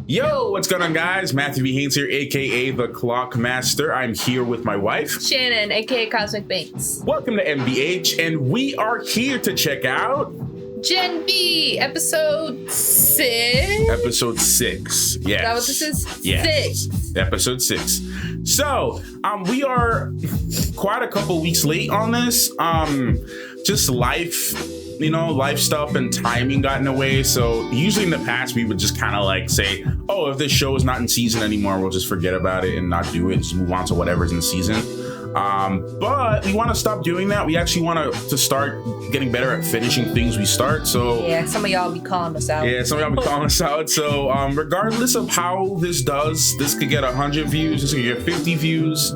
Yo, what's going on, guys? Matthew B. Haynes here, aka the Clock Master. I'm here with my wife, Shannon, aka Cosmic Banks. Welcome to MBH, and we are here to check out Gen B, episode 6. Episode 6. Yes. Is that what this is? Yes. 6. Episode 6. So, we are quite a couple weeks late on this. Just life, life stuff and timing got in the way. So usually in the past, we would just kind of like say, oh, if this show is not in season anymore, we'll just forget about it and not do it. Just move on to whatever's in season. But we want to stop doing that. We actually want to start getting better at finishing things we start. So yeah, some of y'all be calling us out. So regardless of how this does, this could get 100 views, this could get 50 views,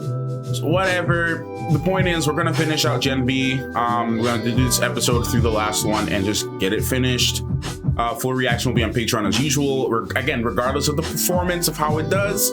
whatever. The point is, we're gonna finish out Gen B. We're gonna do this episode through the last one and just get it finished. Full reaction will be on Patreon as usual. Again, regardless of the performance of how it does.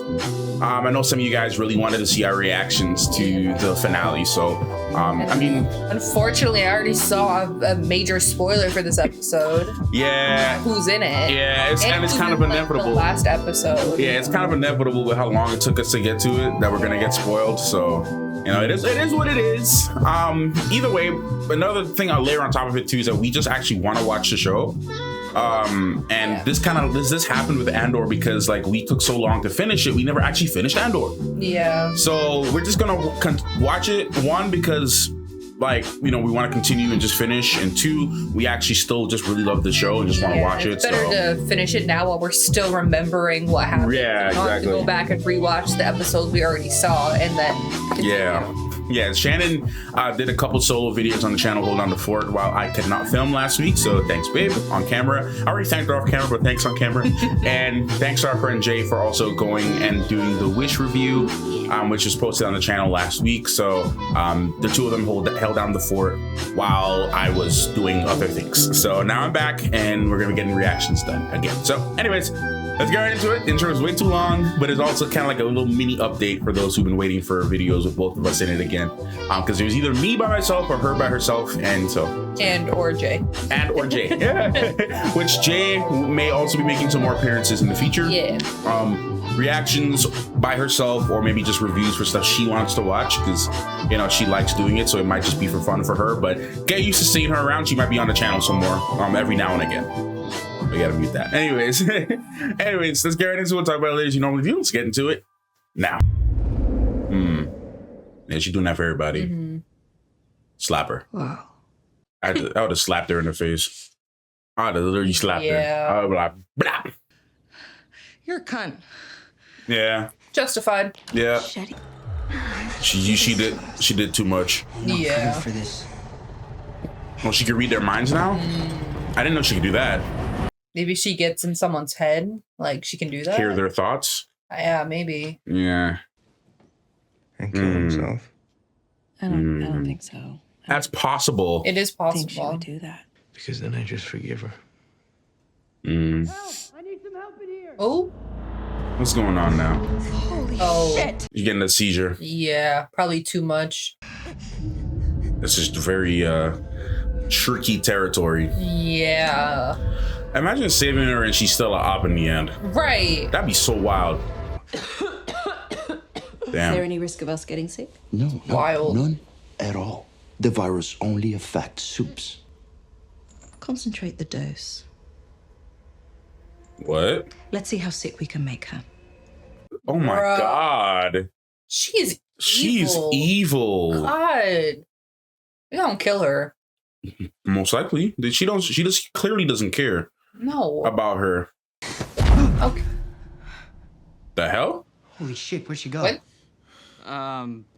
I know some of you guys really wanted to see our reactions to the finale. So, unfortunately, I already saw a major spoiler for this episode. Yeah. Who's in it? Yeah, it's kind of inevitable. The last episode. Yeah, it's kind of inevitable with how long it took us to get to it that we're gonna get spoiled. So, it is what it is. Either way, another thing I'll layer on top of it too is that we just actually want to watch the show. This happened with Andor because like we took so long to finish it, we never actually finished Andor. Yeah. So we're just gonna watch it. One, because we want to continue and just finish, and two, we actually still just really love the show and just want to watch it. It's better to finish it now while we're still remembering what happened. Yeah, exactly. Have to go back and rewatch the episodes we already saw and then continue. Yeah, Shannon did a couple solo videos on the channel, Hold On to Fort, while I could not film last week. So thanks, babe, on camera. I already thanked her off camera, but thanks on camera. And thanks to our friend Jay for also going and doing the Wish review, which was posted on the channel last week. So the two of them held down the fort while I was doing other things. So now I'm back and we're going to be getting reactions done again. So anyways, let's get right into it. The intro is way too long, but it's also kind of like a little mini update for those who've been waiting for videos with both of us in it again. Because it was either me by myself or her by herself, or Jay. Yeah. Which Jay may also be making some more appearances in the future. Yeah. Reactions by herself, or maybe just reviews for stuff she wants to watch, because she likes doing it, so it might just be for fun for her. But get used to seeing her around. She might be on the channel some more every now and again. We gotta mute that. Anyways, let's get right into what talk about it as you normally do. Let's get into it now. Yeah, she's doing that for everybody. Mm-hmm. Slap her. Wow. I would have slapped her in the face. I would have literally slapped her. I would be like, blah. You're a cunt. Yeah. Justified. Yeah. Shetty. She did too much. Yeah. For this. Well, she could read their minds now? I didn't know she could do that. Maybe she gets in someone's head. Like, she can do that. Hear their thoughts? Yeah, maybe. Yeah. And kill himself. I don't think so. That's possible. It is I think she possible. would do that. Because then I just forgive her. Help! I need some help in here. Oh? What's going on now? Holy shit! You're getting a seizure. Yeah, probably too much. This is very tricky territory. Yeah. Imagine saving her and she's still an op in the end. Right. That'd be so wild. Damn. Is there any risk of us getting sick? No, Wild. None at all. The virus only affects soups. Concentrate the dose. What? Let's see how sick we can make her. Oh my Bruh. God. She's evil. God. We don't kill her. Most likely. She just clearly doesn't care No. about her. Okay. The hell? Holy shit, where'd she go? What?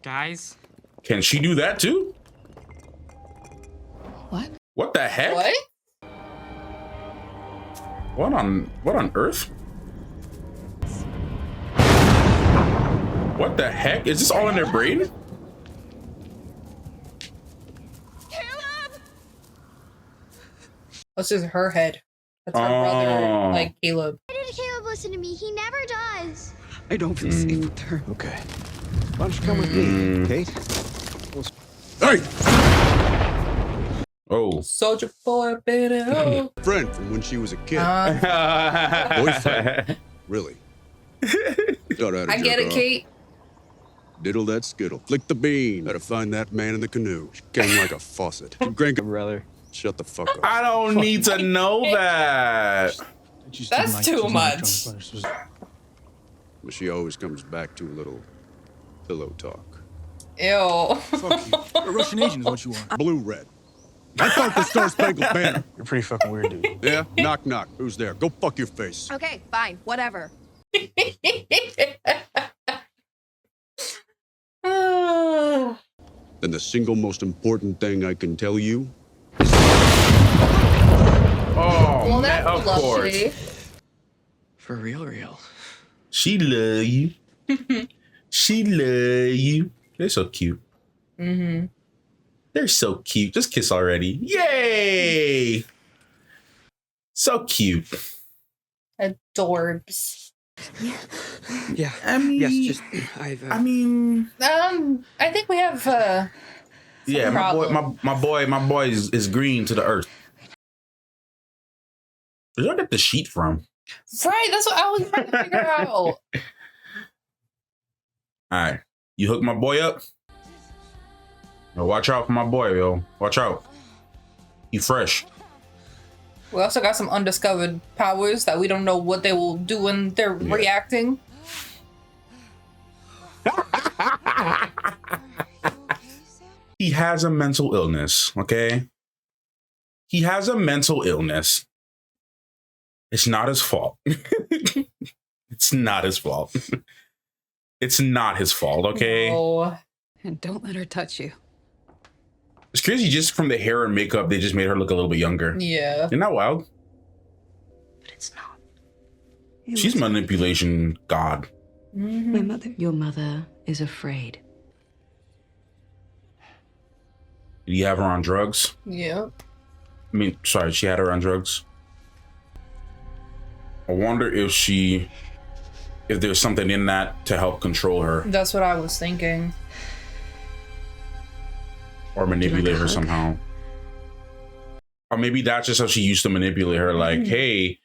Guys? Can she do that too? What? What the heck? What? What on earth? What the heck? Is this all in their brain? That's just her head. That's her brother, like Caleb. Why did Caleb listen to me? He never does. I don't feel safe with her. Okay. Why don't you come with me, Cate? Hey! Oh. Soldier boy, baby. Oh. Friend from when she was a kid. Boyfriend. Really? I get it, Cate. Diddle that skittle. Flick the bean. Better find that man in the canoe. She came like a faucet. Drink it, brother. Shut the fuck up. I don't need to know that. That's too much. But she always comes back to a little pillow talk. Ew. Fuck you. A Russian agent is what you want. Blue red. I thought the Star Spangled Banner. You're pretty fucking weird, dude. Yeah? Knock knock. Who's there? Go fuck your face. Okay, fine, whatever. Then the single most important thing I can tell you. Oh, Well, man, that's of lovely. course. For real. She love you. She love you. They're so cute. Mm-hmm. They're so cute. Just kiss already. Yay! So cute. Adorbs. Yeah. I mean, yes, just I mean, I think we have yeah, problem. my boy is green to the earth. Where'd I get the sheet from? Right, that's what I was trying to figure out. All right, you hook my boy up. Yo, watch out for my boy, yo. Watch out. He fresh. We also got some undiscovered powers that we don't know what they will do when they're reacting. He has a mental illness, okay? He has a mental illness. It's not his fault. It's not his fault. It's not his fault, okay? No. And don't let her touch you. It's crazy, just from the hair and makeup, they just made her look a little bit younger. Yeah. Isn't that wild? But it's not. She's manipulation god. Mm-hmm. My mother. Your mother is afraid. Did he have her on drugs? Yeah. I mean, sorry, she had her on drugs. I wonder if there's something in that to help control her. That's what I was thinking. Or manipulate her somehow. Or maybe that's just how she used to manipulate her. Like, hey,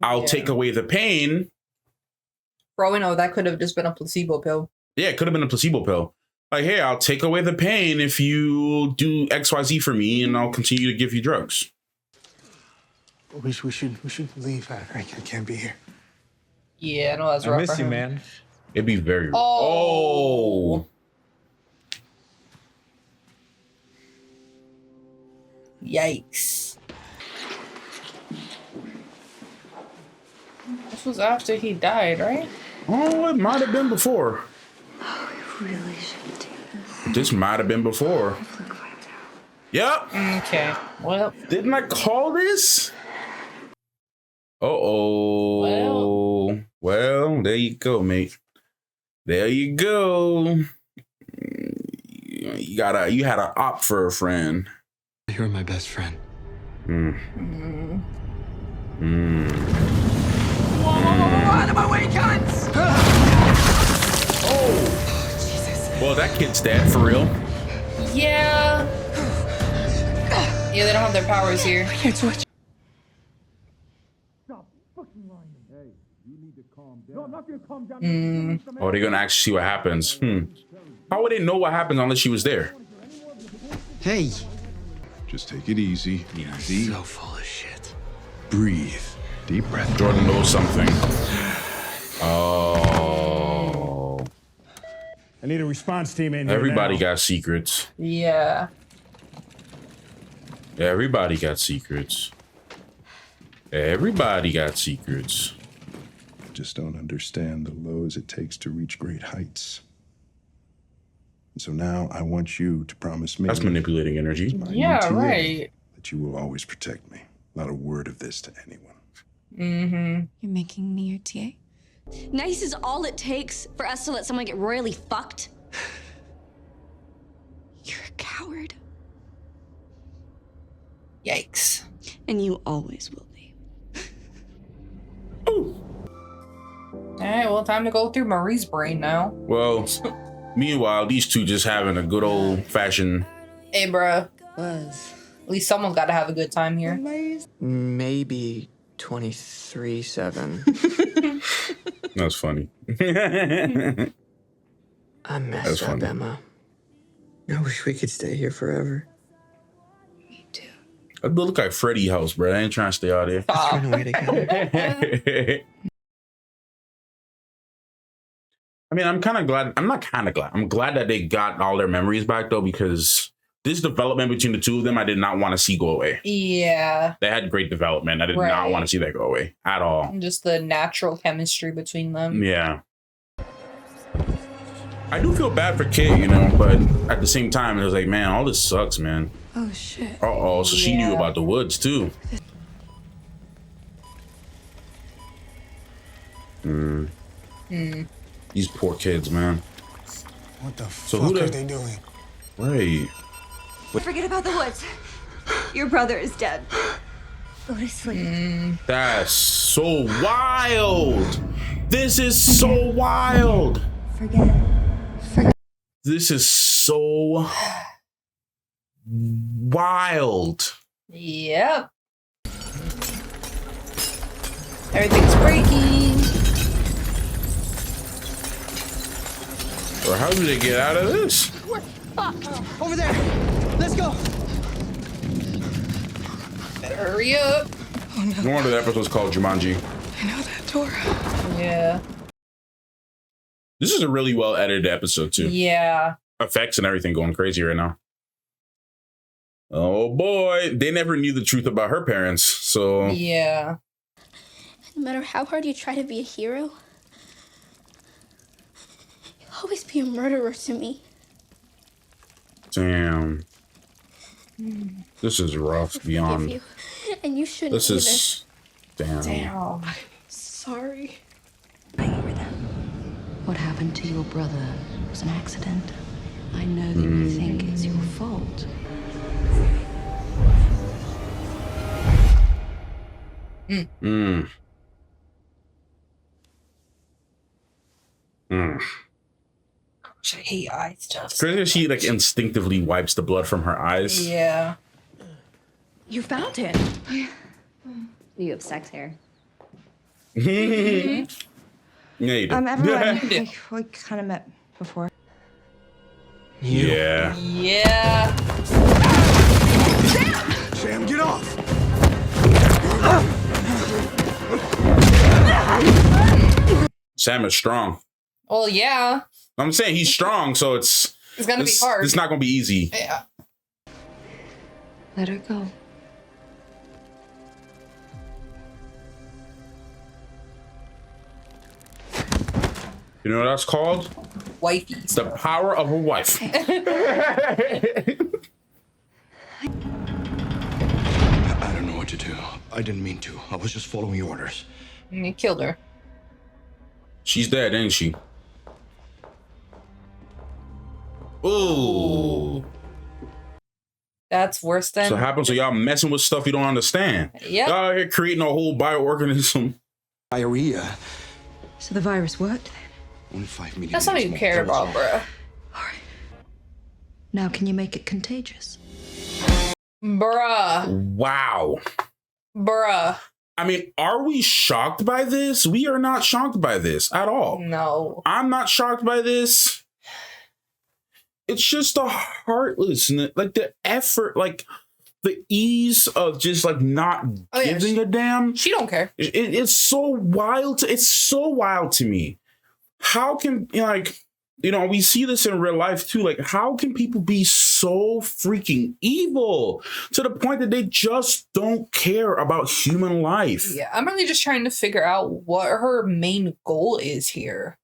I'll take away the pain. For all we know, that could have just been a placebo pill. Yeah, it could have been a placebo pill. Like, hey, I'll take away the pain if you do XYZ for me, and I'll continue to give you drugs. We should leave. I can't be here. Yeah, no, that's rough. I miss for you, him. man. It'd be very. Oh. Yikes. This was after he died, right? Oh, it might have been before. Oh, we really shouldn't do this. This might have been before. Yep. Okay. Well. Didn't I call this? Uh-oh. Well, there you go, mate. There you go. You had an op for a friend. You're my best friend. Out of my way, cunts! Oh, Jesus. Well, that kid's dead, for real. Yeah. Yeah, they don't have their powers here. I can't switch. Stop fucking lying. Hey, you need to calm down. No, I'm not gonna calm down. Oh, they're gonna actually see what happens. How would they know what happens unless she was there? Hey. Just take it easy. Easy. So full of shit. Breathe. Deep breath. Jordan knows something. Oh. I need a response team in here. Everybody now. got secrets. Yeah. Everybody got secrets. Everybody got secrets. I just don't understand the lows it takes to reach great heights. And so now I want you to promise me. That's manipulating energy. Yeah, right. That you will always protect me. Not a word of this to anyone. Mm-hmm. You're making me your TA? Nice is all it takes for us to let someone get royally fucked. You're a coward. Yikes. And you always will be. Alright, well, time to go through Marie's brain now. Well, meanwhile, these two just having a good old fashioned. Hey, bruh. At least someone's got to have a good time here. Maybe 23/7. That's funny. I messed up, Emma. I wish we could stay here forever. It look like Freddy house, bro. I ain't trying to stay out there. Let's run away together. I mean, I'm kind of glad. I'm not kind of glad. I'm glad that they got all their memories back, though, because this development between the two of them, I did not want to see go away. Yeah. They had great development. I did not want to see that go away at all. Just the natural chemistry between them. Yeah. I do feel bad for Cate, you know, but at the same time, it was like, man, all this sucks, man. Oh, shit. Uh-oh, so she knew about the woods, too. These poor kids, man. What the fuck are they doing? Wait. Forget about the woods. Your brother is dead. Go to sleep. That's so wild. This is so wild. Forget it. This is so wild. Yep. Everything's breaking. Or how do they get out of this? We're fucked. Over there. Let's go. Better hurry up. Oh no. No wonder the episode's called Jumanji. I know that door. Yeah. This is a really well edited episode too. Yeah. Effects and everything going crazy right now. Oh boy, they never knew the truth about her parents, so yeah. No matter how hard you try to be a hero, you'll always be a murderer to me. Damn. This is rough beyond. You, and you shouldn't. This is damn. Damn. Sorry. What happened to your brother was an accident. I know that you think it's your fault. Gosh, I hate eye stuff. Crazy, she like instinctively wipes the blood from her eyes. Yeah. You found him. You have sex hair. Yeah, you do. Everyone, we kind of met before. Yeah. Yeah. Sam, get off! Sam is strong. Well, yeah. I'm saying he's strong, so it's gonna be hard. It's not gonna be easy. Yeah. Let her go. You know what that's called? Wifey. It's the power of a wife. I don't know what to do. I didn't mean to. I was just following orders. And he killed her. She's dead, ain't she? Ooh. That's worse than. So what happens when y'all messing with stuff you don't understand? Yep. Y'all out here creating a whole bioorganism. Diarrhea. So the virus worked then? Only 5 million. That's not even care about, bro. Now can you make it contagious? Bruh. Wow. Bruh. I mean, are we shocked by this? We are not shocked by this at all. No. I'm not shocked by this. It's just the heartlessness, like the effort, like the ease of just like not giving a damn. She don't care. It's so wild. It's so wild to me. How can, like, you know, we see this in real life too. Like, how can people be so freaking evil to the point that they just don't care about human life? Yeah, I'm really just trying to figure out what her main goal is here.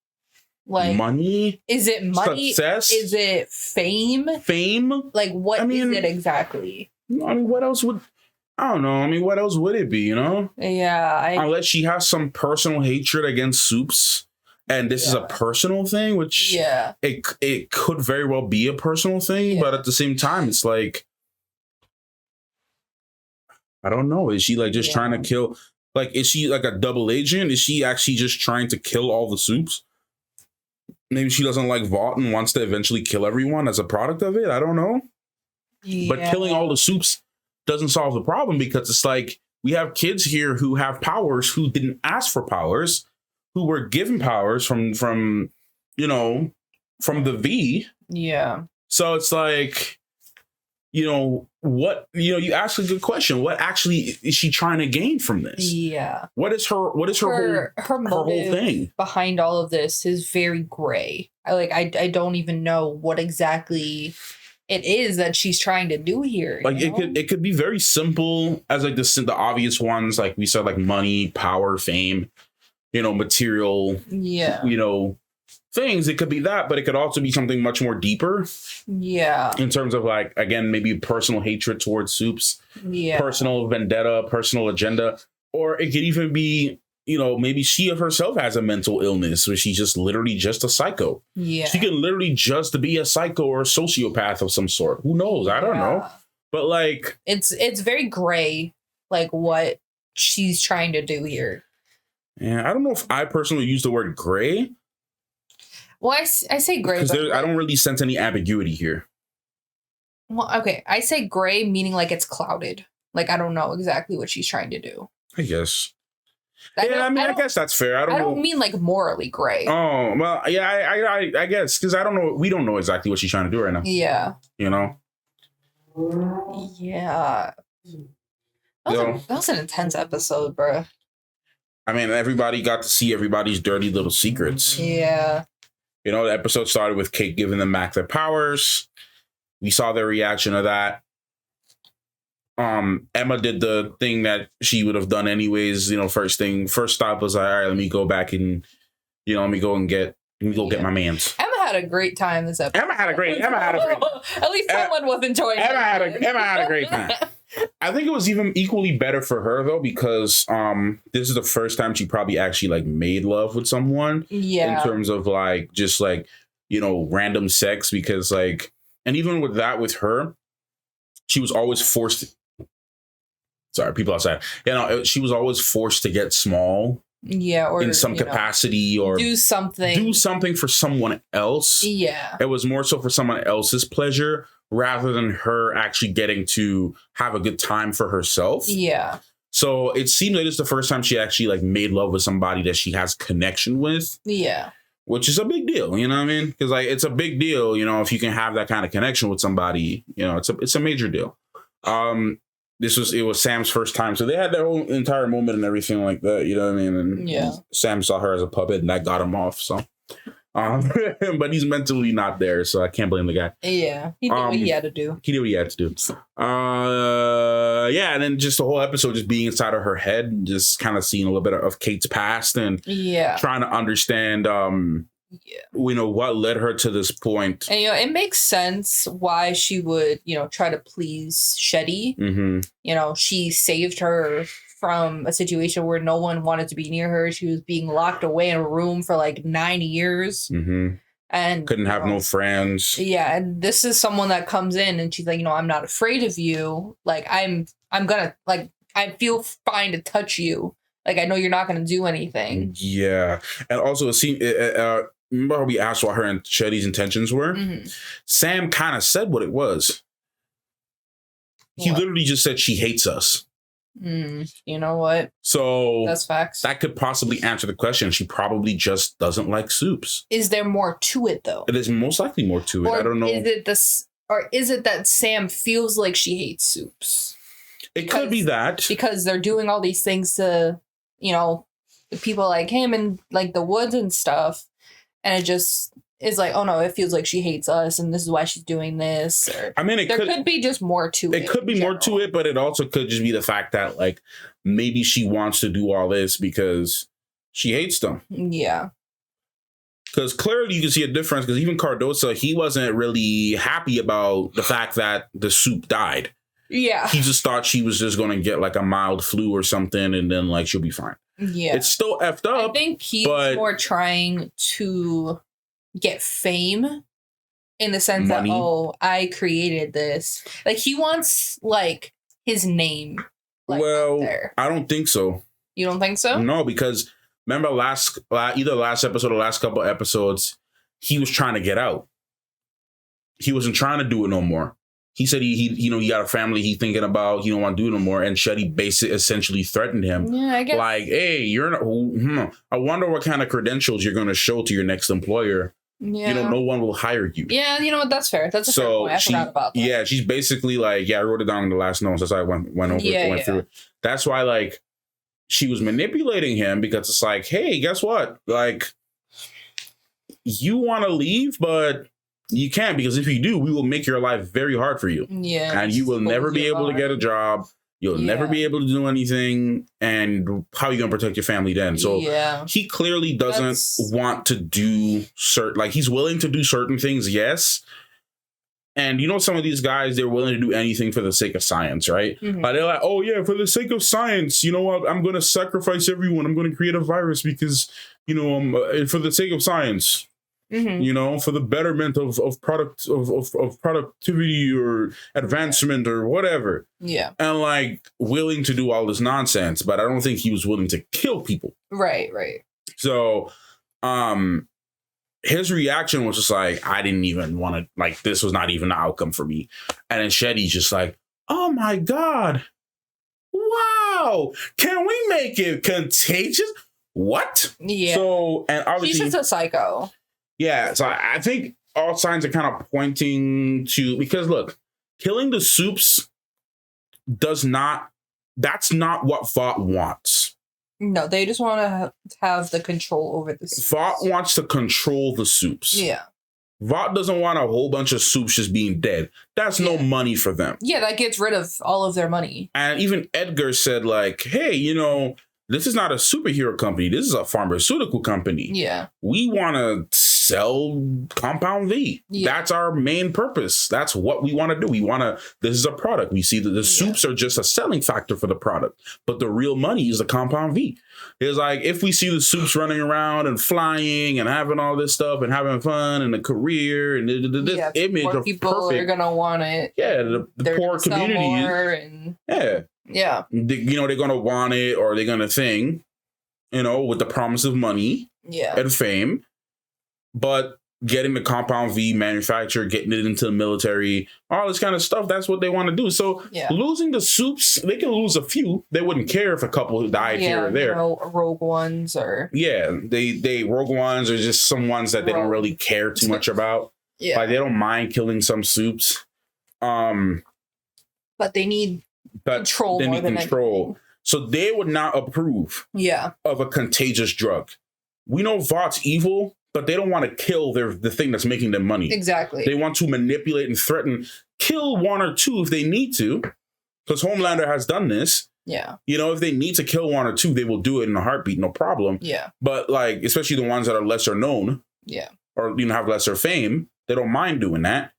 Like, money? Is it money? Success? Is it fame? Fame? Like, what is it exactly? I mean, what else would... I don't know. I mean, what else would it be, you know? Yeah. Unless she has some personal hatred against Soups. And this is a personal thing, which it could very well be a personal thing. But at the same time, it's like... I don't know. Is she like just trying to kill... Like, is she like a double agent? Is she actually just trying to kill all the Soups? Maybe she doesn't like Vought and wants to eventually kill everyone as a product of it. I don't know. Yeah. But killing all the Soups doesn't solve the problem because it's like we have kids here who have powers who didn't ask for powers, who were given powers from you know, from the V. Yeah. So it's like, you know, what, you know, you ask a good question. What actually is she trying to gain from this? Yeah. What is her whole thing behind all of this is very gray. I don't even know what exactly it is that she's trying to do here. Like it could be very simple as like the obvious ones, like we said, like money, power, fame, you know, material, you know, things. It could be that, but it could also be something much more deeper. Yeah. In terms of like, again, maybe personal hatred towards Soups, personal vendetta, personal agenda, or it could even be, you know, maybe she herself has a mental illness where she's just literally just a psycho. Yeah. She can literally just be a psycho or a sociopath of some sort. Who knows? I don't know. But like, it's very gray, like what she's trying to do here. Yeah, I don't know if I personally use the word gray. Well, I say gray because I don't really sense any ambiguity here. Well, okay, I say gray meaning like it's clouded. Like I don't know exactly what she's trying to do. I guess. I guess that's fair. I don't mean like morally gray. Oh well, yeah, I guess because I don't know. We don't know exactly what she's trying to do right now. Yeah. You know. Yeah. That was an intense episode, bro. I mean, everybody got to see everybody's dirty little secrets. Yeah. You know, the episode started with Cate giving them back their powers. We saw their reaction to that. Emma did the thing that she would have done anyways. You know, first stop was like, all right, let me go back and, you know, let me go get my mans. Emma had a great time this episode. Emma had a great At least someone was enjoying it. Emma had a great time. I think it was even equally better for her though, because this is the first time she probably actually like made love with someone. Yeah. In terms of like just like, you know, random sex, because like, and even with that with her, she was always forced. Sorry, people outside. You know, she was always forced to get small. Yeah, or in some capacity, or do something for someone else. Yeah. It was more so for someone else's pleasure rather than her actually getting to have a good time for herself. Yeah. So it seems like it's the first time she actually like made love with somebody that she has connection with. Yeah. Which is a big deal, you know what I mean? Because like it's a big deal, you know, if you can have that kind of connection with somebody, you know, it's a major deal. It was Sam's first time, so they had their whole entire moment and everything like that, you know what I mean? And Sam saw her as a puppet, and that got him off. So, but he's mentally not there, so I can't blame the guy. Yeah, he did what he had to do. He did what he had to do. Yeah, and then just the whole episode just being inside of her head, and just kind of seeing a little bit of Cate's past and trying to understand, you know, what led her to this point. And, you know, it makes sense why she would, you know, try to please Shetty. Mm-hmm. You know, she saved her from a situation where no one wanted to be near her. She was being locked away in a room for like 9 years. Mm-hmm. And couldn't have no friends. Yeah, and this is someone that comes in and she's like, you know, I'm not afraid of you. Like, I'm gonna, like, I feel fine to touch you. Like, I know you're not gonna do anything. Yeah. And also, it seemed, remember how we asked what her and Shetty's intentions were? Mm-hmm. Sam kind of said what it was. He literally just said she hates us. You know what? So that's facts. That could possibly answer the question. She probably just doesn't like Soups. Is there more to it though? It is most likely more to it. Or I don't know. Is it that Sam feels like she hates Soups? It could be that. Because they're doing all these things to, you know, people like him and like the woods and stuff. And it just is like, oh no, it feels like she hates us and this is why she's doing this. Or, I mean, there could be just more to it. It could be more to it, but it also could just be the fact that like maybe she wants to do all this because she hates them. Yeah. Because clearly you can see a difference, because even Cardosa, he wasn't really happy about the fact that the Soup died. Yeah. He just thought she was just going to get like a mild flu or something and then like she'll be fine. Yeah. It's still effed up. I think he's more trying to get fame in the sense that, oh, I created this. Like, he wants, like, his name. Like, well, I don't think so. You don't think so? No, because remember either last episode or last couple episodes, he was trying to get out. He wasn't trying to do it no more. He said he got a family he thinking about, he don't want to do it no more. And Shetty basically essentially threatened him. Yeah, I guess. Like, hey, you're not, I wonder what kind of credentials you're going to show to your next employer. Yeah. You know, no one will hire you. Yeah, you know what? That's fair. That's a fair point. I forgot about that. Yeah, she's basically like, I wrote it down in the last notes. That's why I went through it. That's why, like, she was manipulating him because it's like, hey, guess what? Like, you want to leave, but you can't, because if you do, we will make your life very hard for you. Yeah. And you will never be able to get a job. You'll never be able to do anything. And how are you going to protect your family then? So he clearly doesn't want to do certain, like, he's willing to do certain things, yes. And you know, some of these guys, they're willing to do anything for the sake of science, right? Mm-hmm. Like, they're like, oh yeah, for the sake of science, you know what? I'm going to sacrifice everyone. I'm going to create a virus because, you know, for the sake of science. Mm-hmm. You know, for the betterment of productivity or advancement or whatever. Yeah. And like willing to do all this nonsense, but I don't think he was willing to kill people. Right. So his reaction was just like, I didn't even want to, like, this was not even the outcome for me. And then Shetty's just like, oh my God. Wow. Can we make it contagious? What? Yeah. So, and obviously she's just a psycho. Yeah, so I think all signs are kind of pointing to, because look, killing the soups that's not what Vought wants. No, they just want to have the control over the soups. Vought wants to control the soups. Yeah. Vought doesn't want a whole bunch of soups just being dead. That's no money for them. Yeah, that gets rid of all of their money. And even Edgar said, like, hey, you know, this is not a superhero company. This is a pharmaceutical company. Yeah. We want to sell Compound V. Yeah. That's our main purpose. That's what we want to do. This is a product. We see that the soups are just a selling factor for the product, but the real money is the Compound V. It's like, if we see the soups running around and flying and having all this stuff and having fun and a career and this image of people perfect, are going to want it. Yeah. The poor community. Yeah. You know, they're going to want it, or they're going to think, you know, with the promise of money and fame. But getting the Compound V manufactured, getting it into the military, all this kind of stuff, that's what they want to do. So losing the soups, they can lose a few. They wouldn't care if a couple died here or there. You know, rogue ones or... Yeah, they rogue ones are just some ones that they don't really care too much about. Like, they don't mind killing some soups. But they need control more than anything. So they would not approve of a contagious drug. We know Vaught's evil, but they don't want to kill the thing that's making them money. Exactly. They want to manipulate and threaten, kill one or two if they need to, because Homelander has done this. Yeah. You know, if they need to kill one or two, they will do it in a heartbeat, no problem. Yeah. But like, especially the ones that are lesser known. Yeah. Or, you know, have lesser fame, they don't mind doing that.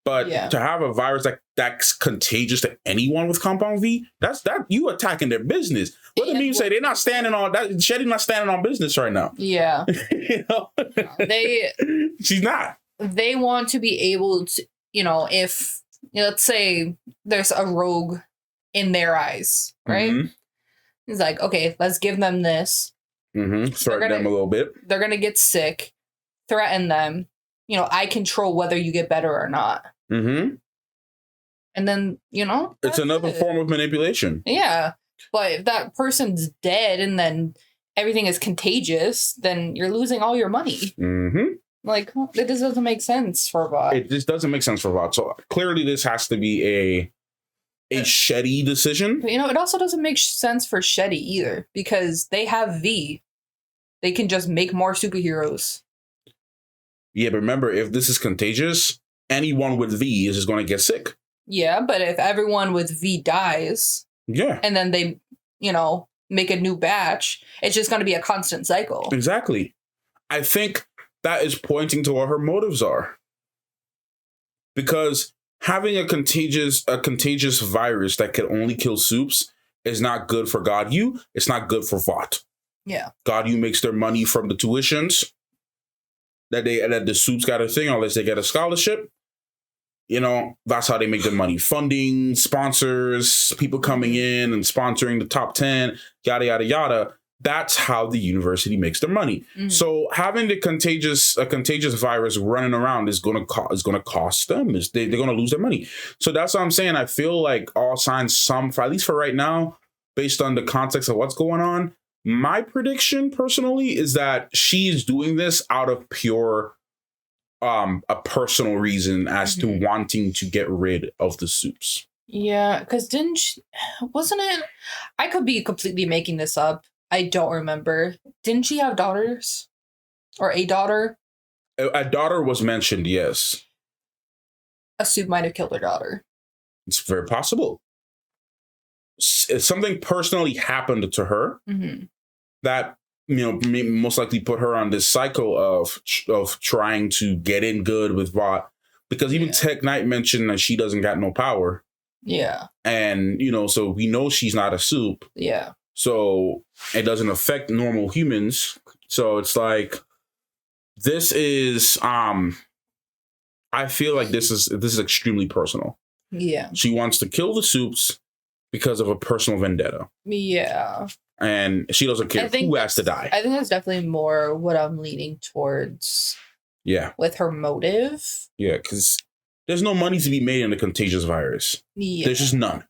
But to have a virus that's contagious to anyone with Compound V, that's you attacking their business. What do you say? They're not standing on that. Shetty's not standing on business right now. Yeah. You know? She's not. They want to be able to, you know, if, you know, let's say there's a rogue in their eyes, right? Mm-hmm. It's like, okay, let's give them this. Mm-hmm. Threaten them a little bit. They're going to get sick. Threaten them. You know, I control whether you get better or not. Mm-hmm. And then, you know, it's another form of manipulation. Yeah. But if that person's dead and then everything is contagious, then you're losing all your money. Mm-hmm. Like, it just doesn't make sense for Vought. It just doesn't make sense for Vought. So clearly this has to be a Shetty decision. But, you know, it also doesn't make sense for Shetty either, because they have V. They can just make more superheroes. Yeah, but remember, if this is contagious, anyone with V is just going to get sick. Yeah, but if everyone with V dies, and then they, you know, make a new batch, it's just going to be a constant cycle. Exactly. I think that is pointing to what her motives are. Because having a contagious virus that can only kill soups is not good for God U. It's not good for Vought. Yeah. God U makes their money from the tuitions that the soups got a thing, unless they get a scholarship. You know, that's how they make their money. Funding, sponsors, people coming in and sponsoring the top 10, yada, yada, yada. that's how the university makes their money. So having a contagious virus running around is going to cost them. They're going to lose their money. So that's what I'm saying. I feel like all signs, at least for right now, based on the context of what's going on, my prediction personally is that she's doing this out of pure a personal reason as to wanting to get rid of the soups. Yeah, because wasn't it? I could be completely making this up. I don't remember. Didn't she have daughters? Or a daughter? A daughter was mentioned, yes. A soup might have killed her daughter. It's very possible. Something personally happened to her that, most likely put her on this cycle of trying to get in good with Vought. Because even Tech Knight mentioned that she doesn't got no power. Yeah. And, so we know she's not a soup. Yeah. So it doesn't affect normal humans. So it's like, this is, I feel like this is extremely personal. Yeah. She wants to kill the soups because of a personal vendetta. Yeah. And she doesn't care who has to die. I think that's definitely more what I'm leaning towards. Yeah. With her motive. Yeah, because there's no money to be made in the contagious virus. Yeah. There's just none.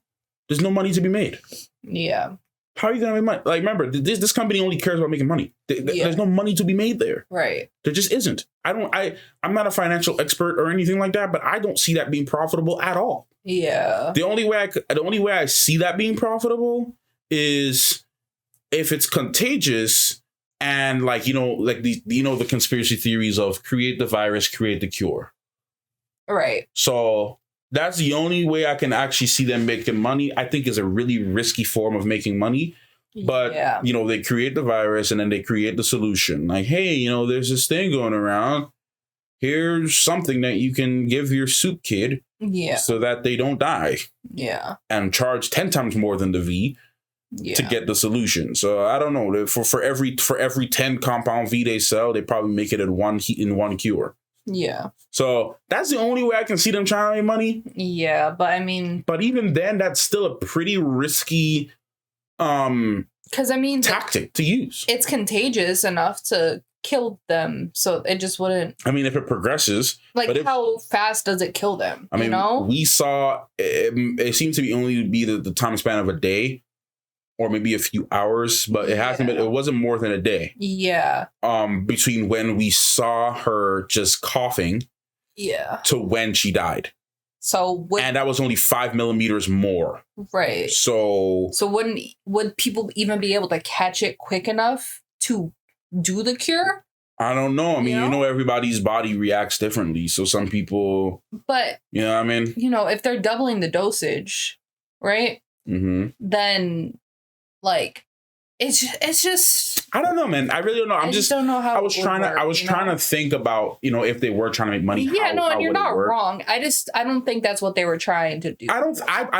There's no money to be made. Yeah. How are you gonna make money? Like, remember, this company only cares about making money. There's no money to be made there. Right. There just isn't. I'm not a financial expert or anything like that, but I don't see that being profitable at all. Yeah. The only way I see that being profitable is if it's contagious and the conspiracy theories of create the virus, create the cure. Right. So that's the only way I can actually see them making money. I think is a really risky form of making money. But, they create the virus and then they create the solution. Like, hey, there's this thing going around. Here's something that you can give your soup kid so that they don't die. Yeah. And charge 10 times more than the V to get the solution. So I don't know. For every 10 compound V they sell, they probably make it in one cure. Yeah. So that's the only way I can see them trying to make money. Yeah, but I mean, but even then, that's still a pretty risky tactic to use. It's contagious enough to kill them, so it just wouldn't. I mean, if it progresses, how fast does it kill them? I mean, we saw it seems to be only be the time span of a day. Or maybe a few hours, but it hasn't been. It wasn't more than a day. Yeah. Between when we saw her just coughing, to when she died. So and that was only 5 millimeters more. Right. So would people even be able to catch it quick enough to do the cure? I don't know. I mean, everybody's body reacts differently. So some people, but I mean, if they're doubling the dosage, right? Then. It's just I don't know, man. I really don't know. I just don't know how I was trying to think about, if they were trying to make money. Yeah, and you're not wrong. I don't think that's what they were trying to do. I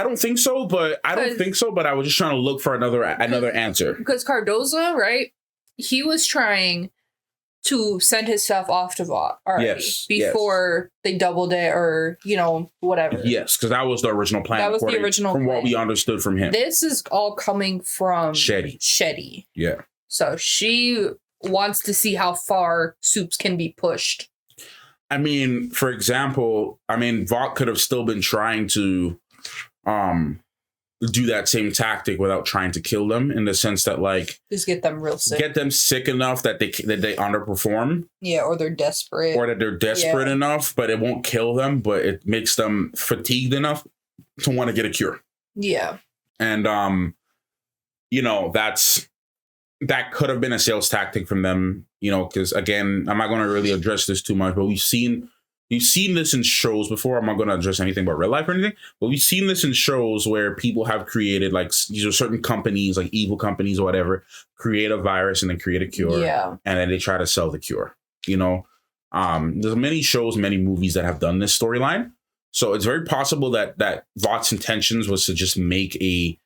don't think so, but I was just trying to look for another answer. Because Cardoza, right? He was trying to send his stuff off to Vought already before they doubled it or, whatever. Yes, because that was the original plan. That was the original plan. From what we understood from him. This is all coming from Shetty. Yeah. So she wants to see how far soups can be pushed. I mean, for example, Vought could have still been trying to do that same tactic without trying to kill them, in the sense that just get them real sick, get them sick enough that they underperform, or they're desperate, enough, but it won't kill them, but it makes them fatigued enough to want to get a cure. Yeah. And that could have been a sales tactic from them, because again, I'm not going to really address this too much, but we've seen this in shows before. I'm not going to address anything about real life or anything, but we've seen this in shows where people have created, these are certain companies, like evil companies or whatever, create a virus and then create a cure. Yeah. And then they try to sell the cure. There's many shows, many movies that have done this storyline. So it's very possible that Vaught's intentions was to just make a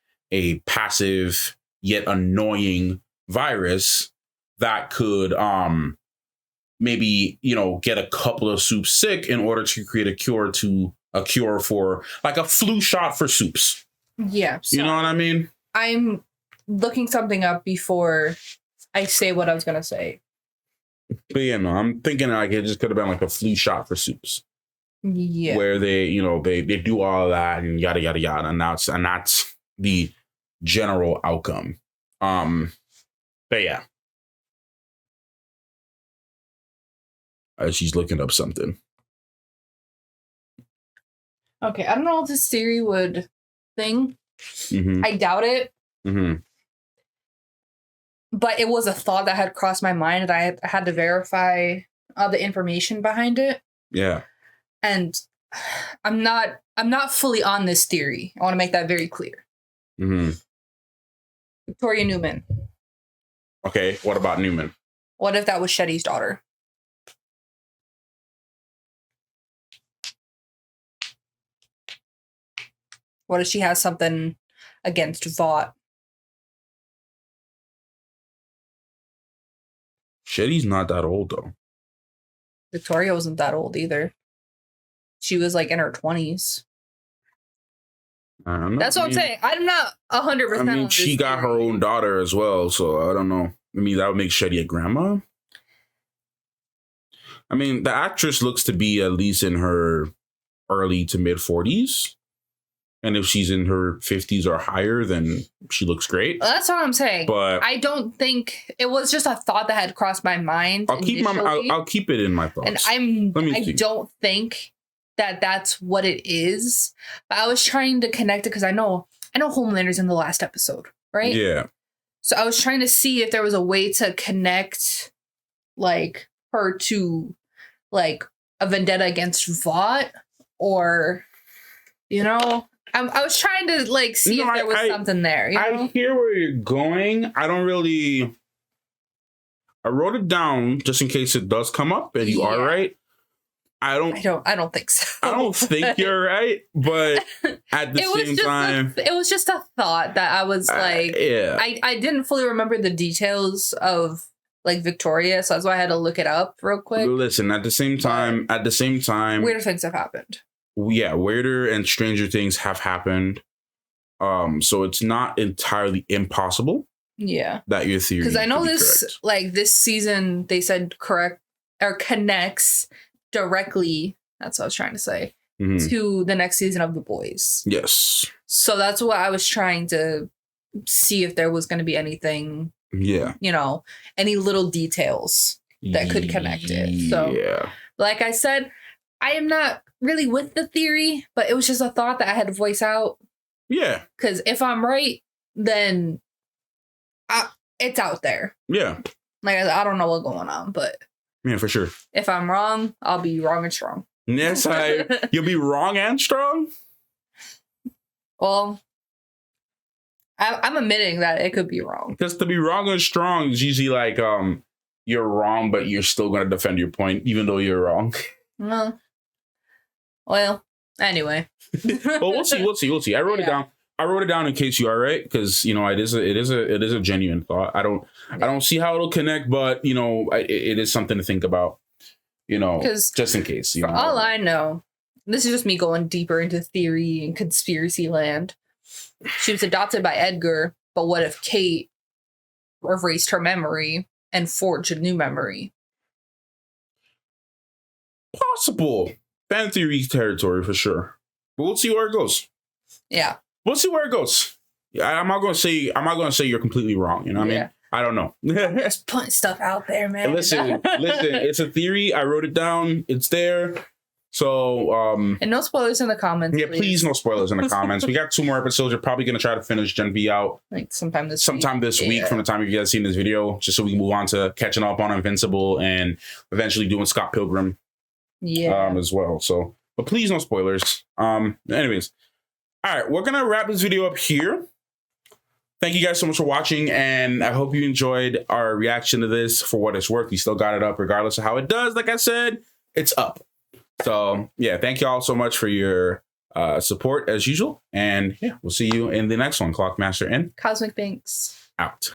passive yet annoying virus that could maybe, get a couple of soups sick in order to create a cure for like a flu shot for soups. Yeah. So you know what I mean? I'm looking something up before I say what I was gonna say. But yeah, no, I'm thinking like it just could have been like a flu shot for Soups. Yeah. Where they, you know, they do all of that and yada yada yada, and that's the general outcome. But yeah. She's looking up something. Okay, I don't know if this theory would thing. Mm-hmm. I doubt it. Mm-hmm. But it was a thought that had crossed my mind, and I had to verify the information behind it. Yeah. And I'm not fully on this theory. I want to make that very clear. Mm-hmm. Victoria Newman. Okay, what about Newman? What if that was Shetty's daughter? What if she has something against Vought? Shetty's not that old though. Victoria wasn't that old either. She was like in her 20s. I don't know. That's what I'm saying. I'm not 100%. I mean, she got her own daughter as well, so I don't know. I mean, that would make Shetty a grandma. I mean, the actress looks to be at least in her early to mid 40s. And if she's in her 50s or higher, then she looks great. That's what I'm saying. But I don't think it was just a thought that had crossed my mind. I'll keep it in my thoughts. And I don't think that that's what it is. But I was trying to connect it because I know Homelander's in the last episode, right? Yeah. So I was trying to see if there was a way to connect like her to like a vendetta against Vought, or I was trying to like see if there was something there. I hear where you're going. I wrote it down just in case it does come up and you are right. I don't think so. I don't think you're right, but at the same time, it was just a thought that I was like, I didn't fully remember the details of like Victoria, so that's why I had to look it up real quick. Listen, at the same time, weirder things have happened. Yeah, weirder and stranger things have happened. So it's not entirely impossible. Yeah, that your theory. Because I know this season they said connects directly. That's what I was trying to say, to the next season of The Boys. Yes. So that's what I was trying to see if there was going to be anything. Yeah. Any little details that could connect it. So, like I said, I am not really with the theory, but it was just a thought that I had to voice out. Yeah. Because if I'm right, then it's out there. Yeah. Like I don't know what's going on, but yeah, for sure. If I'm wrong, I'll be wrong and strong. Yes, you'll be wrong and strong. Well, I'm admitting that it could be wrong. Because to be wrong and strong is usually like you're wrong, but you're still going to defend your point, even though you're wrong. Well, anyway. Well, we'll see. I wrote it down. I wrote it down in case you are right, because it is a genuine thought. I don't see how it'll connect, but it is something to think about. Just in case. For all I know, this is just me going deeper into theory and conspiracy land. She was adopted by Edgar, but what if Cate erased her memory and forged a new memory? Possible. Fan theory territory for sure. But we'll see where it goes. Yeah. We'll see where it goes. I'm not gonna say you're completely wrong. You know what I mean? I don't know. Just putting stuff out there, man. Listen, it's a theory. I wrote it down. It's there. So and no spoilers in the comments. Yeah, please no spoilers in the comments. We got 2 more episodes. We're probably gonna try to finish Gen V out like sometime this week from the time you guys seen this video, just so we can move on to catching up on Invincible and eventually doing Scott Pilgrim. Yeah. As well. So, but please no spoilers. Anyways. All right, we're gonna wrap this video up here. Thank you guys so much for watching, and I hope you enjoyed our reaction to this. For what it's worth, we still got it up regardless of how it does. Like I said, it's up. So yeah, thank you all so much for your support as usual, and yeah, we'll see you in the next one. Clockmaster and Cosmic Banks out.